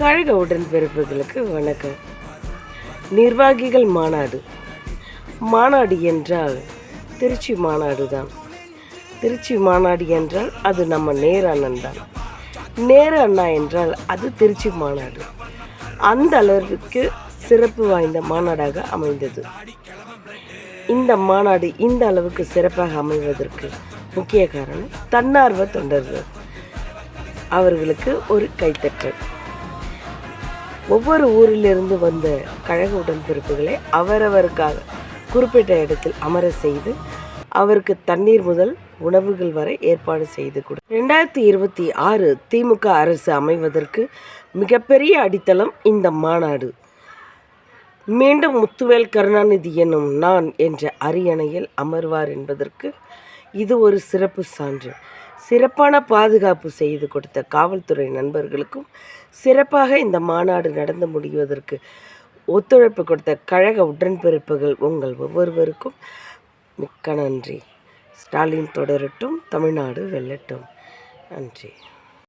கழக உடன்பிறப்புகளுக்கு வணக்கம். நிர்வாகிகள் மாநாடு. மாநாடு என்றால் திருச்சி மாநாடு தான். திருச்சி மாநாடு என்றால் அது நம்ம நேரு அண்ணன் தான். நேரு அண்ணா என்றால் அது திருச்சி மாநாடு. அந்த அளவிற்கு சிறப்பு வாய்ந்த மாநாடாக அமைந்தது. இந்த மாநாடு இந்த அளவுக்கு சிறப்பாக அமைவதற்கு முக்கிய காரணம் தன்னார்வ தொண்டர்கள். அவர்களுக்கு ஒரு கைத்தட்டல். ஒவ்வொரு ஊரிலிருந்து வந்த கழக உடன்பிறப்புகளை அவரவருக்காக குறிப்பிட்ட இடத்தில் அமர செய்து அவருக்கு தண்ணீர் முதல் உணவுகள் வரை ஏற்பாடு செய்து கொடு. 2026 திமுக அரசு அமைவதற்கு மிகப்பெரிய அடித்தளம் இந்த மாநாடு. மீண்டும் முத்துவேல் கருணாநிதி என்னும் நான் என்ற அரியணையில் அமர்வார் என்பதற்கு இது ஒரு சிறப்பு சான்று. சிறப்பான பாதுகாப்பு செய்து கொடுத்த காவல்துறை நண்பர்களுக்கும் சிறப்பாக இந்த மாநாடு நடந்து முடிவதற்கு ஒத்துழைப்பு கொடுத்த கழக உடன்பிறப்புகள் உங்கள் ஒவ்வொருவருக்கும் மிக்க நன்றி. ஸ்டாலின் தொடரட்டும், தமிழ்நாடு வெல்லட்டும். நன்றி.